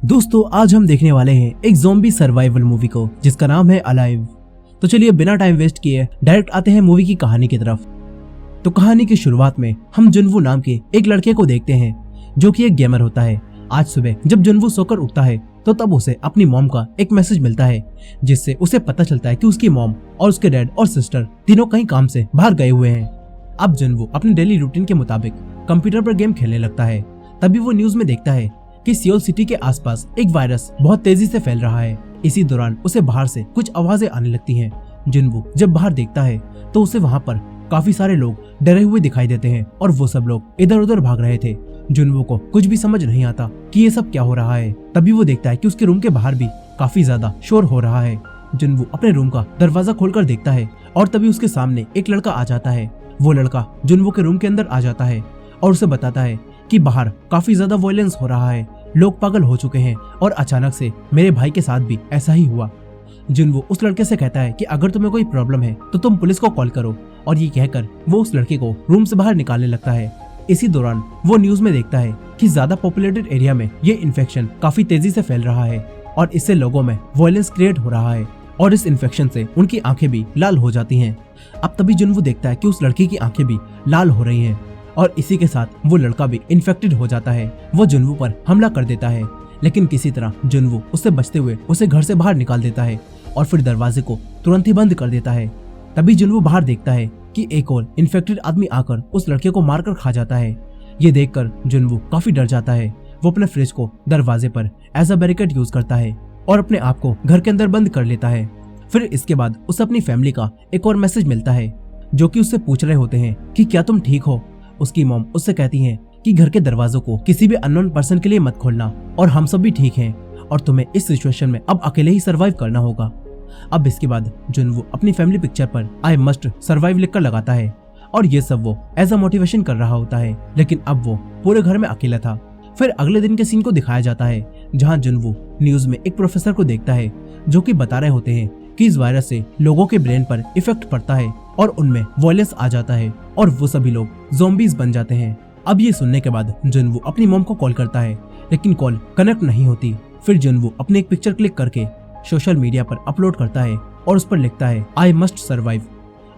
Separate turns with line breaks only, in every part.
दोस्तों आज हम देखने वाले हैं एक ज़ॉम्बी सर्वाइवल मूवी को जिसका नाम है अलाइव। तो चलिए बिना टाइम वेस्ट किए डायरेक्ट आते हैं मूवी की कहानी की तरफ। तो कहानी की शुरुआत में हम जुनवू नाम के एक लड़के को देखते हैं जो कि एक गेमर होता है। आज सुबह जब जुनवू सोकर उठता है तो तब उसे अपनी मॉम का एक मैसेज मिलता है जिससे उसे पता चलता है कि उसकी मॉम और उसके डैड और सिस्टर तीनों कहीं काम से बाहर गए हुए हैं। अब जुनवू अपने डेली रूटीन के मुताबिक कंप्यूटर पर गेम खेलने लगता है। तभी वो न्यूज में देखता है कि सियोल सिटी के आसपास एक वायरस बहुत तेजी से फैल रहा है। इसी दौरान उसे बाहर से कुछ आवाजें आने लगती हैं। जुनवू जब बाहर देखता है तो उसे वहाँ पर काफी सारे लोग डरे हुए दिखाई देते हैं और वो सब लोग इधर उधर भाग रहे थे। जुनवू को कुछ भी समझ नहीं आता कि ये सब क्या हो रहा है। तभी वो देखता है कि उसके रूम के बाहर भी काफी ज्यादा शोर हो रहा है। जुनवू अपने रूम का दरवाजा खोलकर देखता है और तभी उसके सामने एक लड़का आ जाता है। वो लड़का जुनवू के रूम के अंदर आ जाता है और उसे बताता है कि बाहर काफी ज्यादा वायलेंस हो रहा है, लोग पागल हो चुके हैं और अचानक से मेरे भाई के साथ भी ऐसा ही हुआ। जुनवू उस लड़के से कहता है कि अगर तुम्हें कोई प्रॉब्लम है तो तुम पुलिस को कॉल करो, और ये कहकर वो उस लड़के को रूम से बाहर निकालने लगता है। इसी दौरान वो न्यूज में देखता है कि ज्यादा पॉपुलेटेड एरिया में ये इन्फेक्शन काफी तेजी से फैल रहा है और इससे लोगों में वायलेंस क्रिएट हो रहा है और इस इन्फेक्शन से उनकी आंखें भी लाल हो जाती हैं। अब तभी जुनवू देखता है कि उस लड़के की आंखें भी लाल हो रही हैं और इसी के साथ वो लड़का भी इन्फेक्टेड हो जाता है। वो जुनवू पर हमला कर देता है, लेकिन किसी तरह जुनवू उससे बचते हुए उसे घर से बाहर निकाल देता है और फिर दरवाजे को तुरंत ही बंद कर देता है। तभी जुनवू बाहर देखता है कि एक और इन्फेक्टेड आदमी आकर उस लड़के को मारकर खा जाता है। ये देखकर जुनवू काफी डर जाता है। वो अपने फ्रिज को दरवाजे पर एज अ बैरिकेड यूज करता है और अपने आप को घर के अंदर बंद कर लेता है। फिर इसके बाद उसे अपनी फैमिली का एक और मैसेज मिलता है जो कि उससे पूछ रहे होते हैं कि क्या तुम ठीक हो। उसकी मॉम उससे कहती है कि घर के दरवाजों को किसी भी अननोन पर्सन के लिए मत खोलना और हम सब भी ठीक हैं और तुम्हें इस सिचुएशन में अब अकेले ही सरवाइव करना होगा। अब इसके बाद जुनवू अपनी फैमिली पिक्चर पर आई मस्ट सर्वाइव लिखकर लगाता है और ये सब वो एज अ मोटिवेशन कर रहा होता है, लेकिन अब वो पूरे घर में अकेला था। फिर अगले दिन के सीन को दिखाया जाता है जहाँ जुनवू न्यूज में एक प्रोफेसर को देखता है जो कि बता रहे होते हैं कि इस वायरस से लोगों के ब्रेन पर इफेक्ट पड़ता है और उनमें वायलेंस आ जाता है और वो सभी लोग ज़ॉम्बीज बन जाते हैं। अब ये सुनने के बाद जुनवू अपनी मॉम को कॉल करता है, लेकिन कॉल कनेक्ट नहीं होती। फिर जुनवू अपनी एक पिक्चर क्लिक करके सोशल मीडिया पर अपलोड करता है और उस पर लिखता है आई मस्ट सर्वाइव।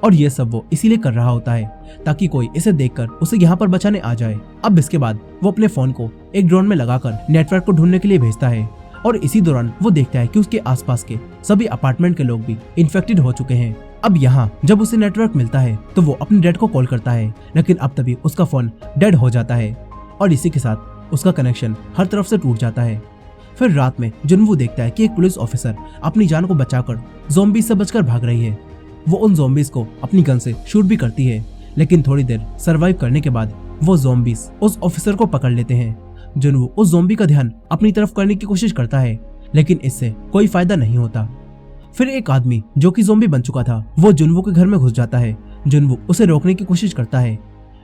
और ये सब वो इसीलिए कर रहा होता है ताकि कोई इसे देखकर उसे यहाँ पर बचाने आ जाए। अब इसके बाद वो अपने फोन को एक ड्रोन में लगाकर नेटवर्क को ढूंढने के लिए भेजता है और इसी दौरान वो देखता है कि उसके आसपास के सभी अपार्टमेंट के लोग भी इन्फेक्टेड हो चुके हैं। अब यहाँ जब उसे नेटवर्क मिलता है तो वो अपने डैड को कॉल करता है, लेकिन अब तभी उसका फोन डेड हो जाता है और इसी के साथ उसका कनेक्शन हर तरफ से टूट जाता है। फिर रात में जुनवू देखता है कि एक पुलिस ऑफिसर अपनी जान को बचाकर ज़ॉम्बीज से बचकर भाग रही है। वो उन ज़ॉम्बीज को अपनी गन से शूट भी करती है, लेकिन थोड़ी देर सरवाइव करने के बाद वो ज़ॉम्बीज उस ऑफिसर को पकड़ लेते हैं। जुनवू उस ज़ॉम्बी का ध्यान अपनी तरफ करने की कोशिश करता है, लेकिन इससे कोई फायदा नहीं होता। फिर एक आदमी जो कि ज़ॉम्बी बन चुका था वो जुनवू के घर में घुस जाता है। जुनवू उसे रोकने की कोशिश करता है,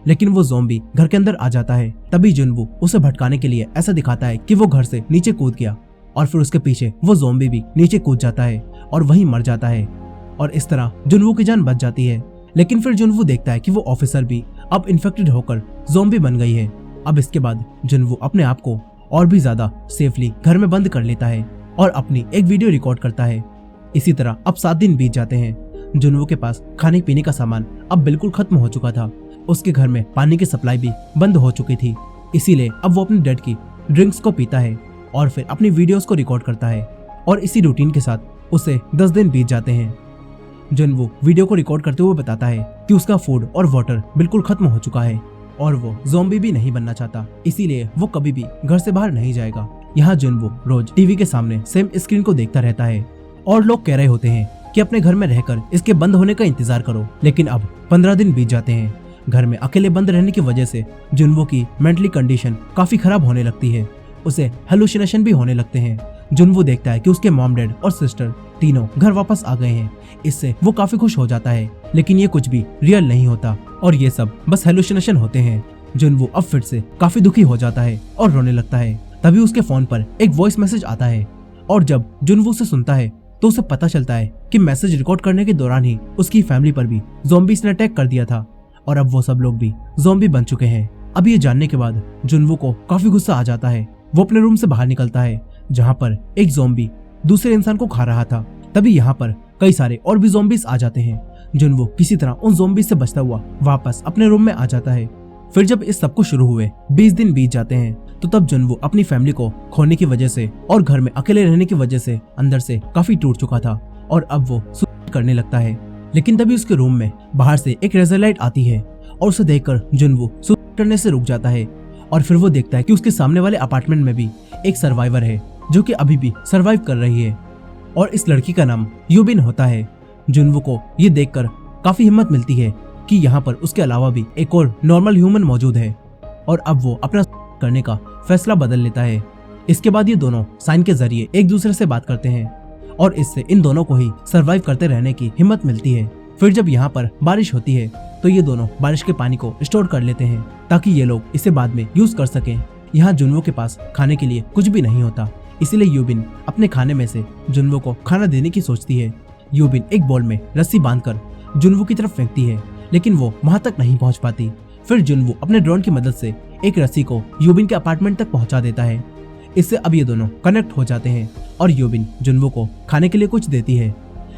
लेकिन वो ज़ॉम्बी घर के अंदर आ जाता है। तभी जुनवू उसे भटकाने के लिए ऐसा दिखाता है कि वो घर से नीचे कूद गया और फिर उसके पीछे वो ज़ॉम्बी भी नीचे कूद जाता है और वहीं मर जाता है और इस तरह जुनवू की जान बच जाती है। लेकिन फिर जुनवू देखता है कि वो ऑफिसर भी अब इन्फेक्टेड होकर ज़ॉम्बी बन गई है। अब इसके बाद जुनवू अपने आप को और भी ज्यादा सेफली घर में बंद कर लेता है और अपनी एक वीडियो रिकॉर्ड करता है। इसी तरह अब 7 दिन बीत जाते हैं। जुनवू के पास खाने पीने का सामान अब बिल्कुल खत्म हो चुका था। उसके घर में पानी की सप्लाई भी बंद हो चुकी थी, इसीलिए अब वो अपने डैड की ड्रिंक्स को पीता है और फिर अपनी वीडियोस को रिकॉर्ड करता है और इसी रूटीन के साथ उसे 10 दिन बीत जाते हैं। जुनवू वीडियो को रिकॉर्ड करते हुए बताता है कि उसका फूड और वाटर बिल्कुल खत्म हो चुका है और वो ज़ॉम्बी भी नहीं बनना चाहता, इसीलिए वो कभी भी घर से बाहर नहीं जाएगा। यहाँ जुनवू रोज टीवी के सामने सेम स्क्रीन को देखता रहता है और लोग कह रहे होते हैं कि अपने घर में रहकर इसके बंद होने का इंतजार करो, लेकिन अब 15 दिन बीत जाते हैं। घर में अकेले बंद रहने की वजह से जुनवू की मेंटली कंडीशन काफी खराब होने लगती है। उसे हेलुसिनेशन भी होने लगते हैं। जुनवू देखता है कि उसके मॉम डैड और सिस्टर तीनों घर वापस आ गए हैं। इससे वो काफी खुश हो जाता है, लेकिन ये कुछ भी रियल नहीं होता और ये सब बस हेलुसिनेशन होते हैं। जुनवू अब फिर से काफी दुखी हो जाता है और रोने लगता है। तभी उसके फोन पर एक वॉइस मैसेज आता है और जब जुनवू उसे सुनता है तो उसे पता चलता है कि मैसेज रिकॉर्ड करने के दौरान ही उसकी फैमिली पर भी ज़ॉम्बीज ने अटैक कर दिया था और अब वो सब लोग भी ज़ॉम्बी बन चुके हैं। अब ये जानने के बाद जुनवू को काफी गुस्सा आ जाता है वो अपने रूम से बाहर निकलता है जहाँ पर एक ज़ॉम्बी दूसरे इंसान को खा रहा था। तभी यहाँ पर कई सारे और भी ज़ॉम्बीज आ जाते हैं। जुनवो किसी तरह उन ज़ॉम्बीज से बचता हुआ वापस अपने रूम में आ जाता है। फिर जब इस सब कुछ शुरू हुए 20 दिन बीत जाते हैं तो तब जुनवो अपनी फैमिली को खोने की वजह से और घर में अकेले रहने की वजह से अंदर से काफी टूट चुका था और अब वो सुसाइड करने लगता है। लेकिन तभी उसके रूम में बाहर से एक रेजर लाइट आती है और उसे देखकर जुनवो सुसाइड करने से रुक जाता है। और फिर वो देखता है कि उसके सामने वाले अपार्टमेंट में भी एक सर्वाइवर है जो कि अभी भी सर्वाइव कर रही है और इस लड़की का नाम यूबिन होता है। जुनवो को ये देखकर काफी हिम्मत मिलती है कि यहाँ पर उसके अलावा भी एक और नॉर्मल ह्यूमन मौजूद है और अब वो अपना करने का फैसला बदल लेता है। इसके बाद ये दोनों साइन के जरिए एक दूसरे से बात करते हैं और इससे इन दोनों को ही सरवाइव करते रहने की हिम्मत मिलती है। फिर जब यहाँ पर बारिश होती है तो ये दोनों बारिश के पानी को स्टोर कर लेते हैं ताकि ये लोग इसे बाद में यूज कर सकें। यहाँ जुनवो के पास खाने के लिए कुछ भी नहीं होता, इसीलिए यूबिन अपने खाने में से जुनवो को खाना देने की सोचती है। यूबिन एक बॉल में रस्सी बांधकर जुनवो की तरफ फेंकती है लेकिन वो वहां तक नहीं पहुंच पाती। फिर जुनवो अपने ड्रोन की मदद से एक रस्सी को यूबिन के अपार्टमेंट तक पहुंचा देता है। इससे अब ये दोनों कनेक्ट हो जाते हैं और यूबिन जुनवो को खाने के लिए कुछ देती है।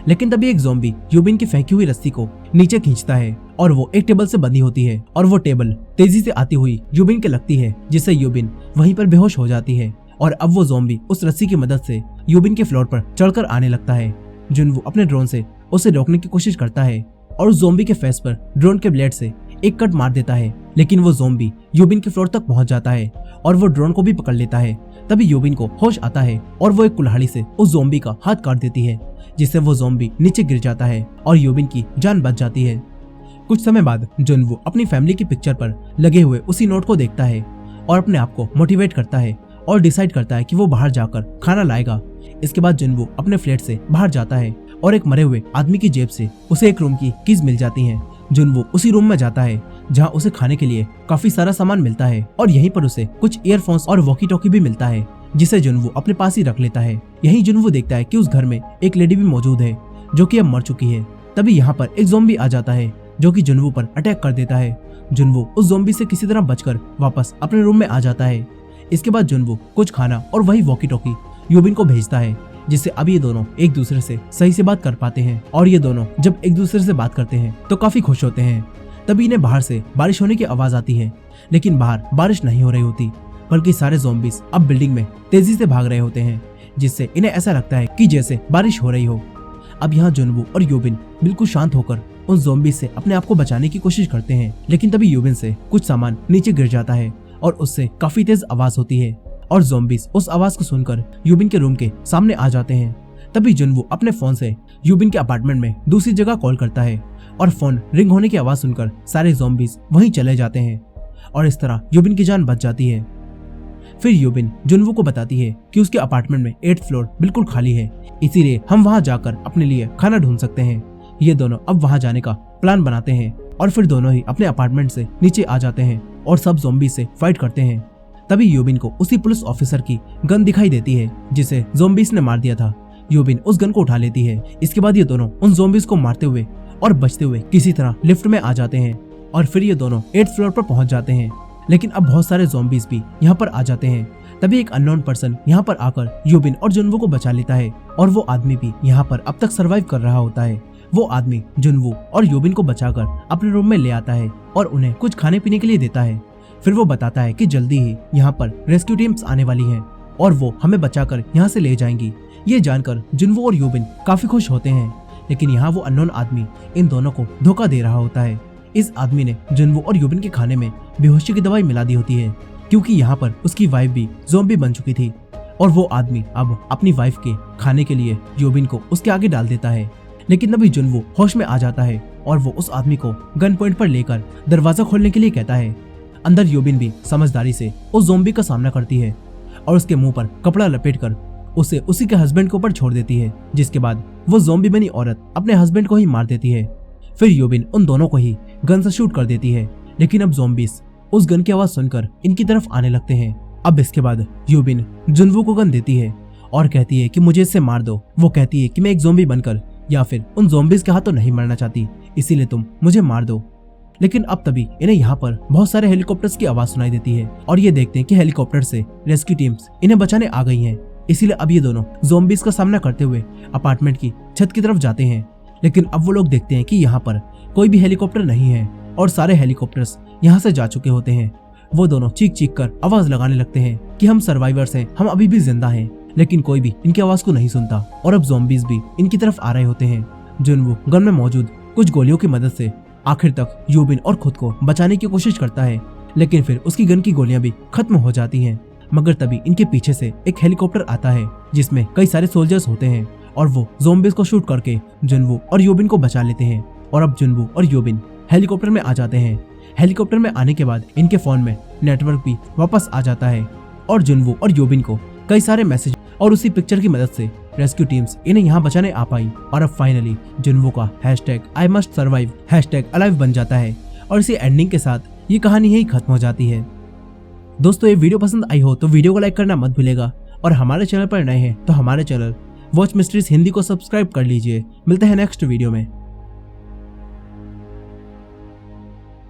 लेकिन तभी एक ज़ॉम्बी यूबिन की फेंकी हुई रस्सी को नीचे खींचता है और वो एक टेबल से बंधी होती है और वो टेबल तेजी से आती हुई यूबिन के लगती है जिससे यूबिन वहीं पर बेहोश हो जाती है। और अब वो ज़ॉम्बी उस रस्सी की मदद से यूबिन के फ्लोर पर चढ़कर आने लगता है। जुनवो अपने ड्रोन से उसे रोकने की कोशिश करता है और उस ज़ॉम्बी के फेस पर ड्रोन के ब्लेड से एक कट मार देता है, लेकिन वो ज़ॉम्बी यूबिन के फ्लोर तक पहुंच जाता है और वो ड्रोन को भी पकड़ लेता है। तभी यूबिन को होश आता है और वो एक कुल्हाड़ी से उस ज़ॉम्बी का हाथ काट देती है जिससे वो ज़ॉम्बी नीचे गिर जाता है और यूबिन की जान बच जाती है। कुछ समय बाद जुनवो अपनी फैमिली की पिक्चर पर लगे हुए उसी नोट को देखता है और अपने आप को मोटिवेट करता है और डिसाइड करता है कि वो बाहर जाकर खाना लाएगा। इसके बाद जुनवो अपने फ्लैट से बाहर जाता है और एक मरे हुए आदमी की जेब से उसे एक रूम की कीज मिल जाती हैं। जुनवो उसी रूम में जाता है जहां उसे खाने के लिए काफी सारा सामान मिलता है और यहीं पर उसे कुछ ईयरफोन्स और वॉकी टॉकी भी मिलता है जिसे जुनवो अपने पास ही रख लेता है। यहीं जुनवो देखता है कि उस घर में एक लेडी भी मौजूद है जो कि अब मर चुकी है। तभी यहाँ पर एक ज़ॉम्बी आ जाता है जो कि जुनवो पर अटैक कर देता है। जुनवो उस ज़ॉम्बी से किसी तरह बचकर वापस अपने रूम में आ जाता है। इसके बाद जुनवो कुछ खाना और वही वॉकी टॉकी यूबिन को भेजता है जिससे अब ये दोनों एक दूसरे से सही से बात कर पाते हैं और ये दोनों जब एक दूसरे से बात करते हैं तो काफी खुश होते हैं। तभी इन्हें बाहर से बारिश होने की आवाज आती है लेकिन बाहर बारिश नहीं हो रही होती बल्कि सारे ज़ॉम्बीज अब बिल्डिंग में तेजी से भाग रहे होते हैं जिससे इन्हें ऐसा लगता है कि जैसे बारिश हो रही हो। अब यहाँ जुनवो और यूबिन बिल्कुल शांत होकर उन ज़ॉम्बीज से अपने आप को बचाने की कोशिश करते हैं लेकिन तभी यूबिन से कुछ सामान नीचे गिर जाता है और उससे काफी तेज आवाज होती है और ज़ॉम्बीज उस आवाज को सुनकर यूबिन के रूम के सामने आ जाते हैं। तभी जुनवो अपने फोन से यूबिन के अपार्टमेंट में दूसरी जगह कॉल करता है और फोन रिंग होने की आवाज सुनकर सारे ज़ॉम्बीज वहीं चले जाते हैं और इस तरह यूबिन की जान बच जाती है। फिर यूबिन जुनवो को बताती है कि उसके अपार्टमेंट में 8th फ्लोर बिल्कुल खाली है, इसीलिए हम वहां जाकर अपने लिए खाना ढूंढ सकते हैं। ये दोनों अब वहां जाने का प्लान बनाते हैं और फिर दोनों ही अपने अपार्टमेंट से नीचे आ जाते हैं और सब ज़ॉम्बी से फाइट करते हैं। तभी यूबिन को उसी पुलिस ऑफिसर की गन दिखाई देती है जिसे ज़ॉम्बीज ने मार दिया था। यूबिन उस गन को उठा लेती है। इसके बाद ये दोनों उन ज़ॉम्बीज को मारते हुए और बचते हुए किसी तरह लिफ्ट में आ जाते हैं और फिर ये दोनों 8th फ्लोर पर पहुंच जाते हैं। लेकिन अब बहुत सारे ज़ॉम्बीज भी यहाँ पर आ जाते हैं। तभी एक अननोन पर्सन यहाँ पर आकर यूबिन और जुनवो को बचा लेता है और वो आदमी भी यहाँ पर अब तक सरवाइव कर रहा होता है। वो आदमी जुनवो और यूबिन को बचाकर अपने रूम में ले आता है और उन्हें कुछ खाने पीने के लिए देता है। फिर वो बताता है कि जल्दी ही यहाँ पर रेस्क्यू टीम्स आने वाली हैं और वो हमें बचाकर यहाँ से ले जाएंगी। ये जानकर जुनवो और यूबिन काफी खुश होते हैं लेकिन यहाँ वो अननोन आदमी इन दोनों को धोखा दे रहा होता है। इस आदमी ने जुनवो और यूबिन के खाने में बेहोशी की दवाई मिला दी होती है क्योंकि यहाँ पर उसकी वाइफ भी ज़ॉम्बी बन चुकी थी और वो आदमी अब अपनी वाइफ के खाने के लिए यूबिन को उसके आगे डाल देता है। लेकिन तभी जुनवो होश में आ जाता है और वो उस आदमी को गन पॉइंट पर लेकर दरवाजा खोलने के लिए कहता है। अंदर यूबिन भी समझदारी से उस ज़ॉम्बी का सामना करती है और उसके मुंह पर कपड़ा लपेटकर उसे उसी के हस्बैंड के ऊपर छोड़ देती है, जिसके बाद वो ज़ॉम्बी बनी औरत अपने हस्बैंड को ही मार देती है। फिर यूबिन उन दोनों को ही गन से शूट कर देती है लेकिन अब ज़ॉम्बीज उस गन की आवाज सुनकर इनकी तरफ आने लगते हैं। अब इसके बाद यूबिन जुनवो को गन देती है और कहती है कि मुझे इससे मार दो। वो कहती है कि मैं एक ज़ॉम्बी बनकर या फिर उन ज़ॉम्बीज के हाथों नहीं मरना चाहती, इसीलिए तुम मुझे मार दो। लेकिन अब तभी इन्हें यहाँ पर बहुत सारे हेलीकॉप्टर्स की आवाज सुनाई देती है और ये देखते हैं कि हेलीकॉप्टर से रेस्क्यू टीम्स इन्हें बचाने आ गई हैं। इसीलिए अब ये दोनों ज़ॉम्बीज का सामना करते हुए अपार्टमेंट की छत की तरफ जाते हैं। लेकिन अब वो लोग देखते हैं कि यहाँ पर कोई भी हेलीकॉप्टर नहीं है और सारे हेलीकॉप्टर्स यहाँ से जा चुके होते हैं। वो दोनों चीख चीख कर आवाज लगाने लगते हैं कि हम सर्वाइवर्स हैं, हम अभी भी जिंदा हैं। लेकिन कोई भी इनकी आवाज को नहीं सुनता और अब ज़ॉम्बीज भी इनकी तरफ आ रहे होते हैं। जुनवू गन में मौजूद कुछ गोलियों की मदद से आखिर तक यूबिन और खुद को बचाने की कोशिश करता है, लेकिन फिर उसकी गन की गोलियां भी खत्म हो जाती हैं। मगर तभी इनके पीछे से एक हेलीकॉप्टर आता है जिसमें कई सारे सोल्जर्स होते हैं और वो ज़ॉम्बीज को शूट करके जुनवू और यूबिन को बचा लेते हैं। और अब जुनवू और यूबिन हेलीकॉप्टर में आ जाते हैं। हेलीकॉप्टर में आने के बाद इनके फोन में नेटवर्क भी वापस आ जाता है और जुनवू और यूबिन को कई सारे मैसेज और उसी पिक्चर की मदद से रेस्क्यू टीम्स इन्हें यहाँ बचाने आ पाई। और अब फाइनली जुनवू का #I must survive #alive बन जाता है और इसी एंडिंग के साथ ये कहानी यही खत्म हो जाती है। दोस्तों, ये वीडियो पसंद आई हो तो वीडियो को लाइक करना मत भूलेगा और हमारे चैनल पर नए हैं तो हमारे चैनल वॉच मिस्ट्रीज हिंदी को सब्सक्राइब कर लीजिए। मिलते हैं नेक्स्ट वीडियो में।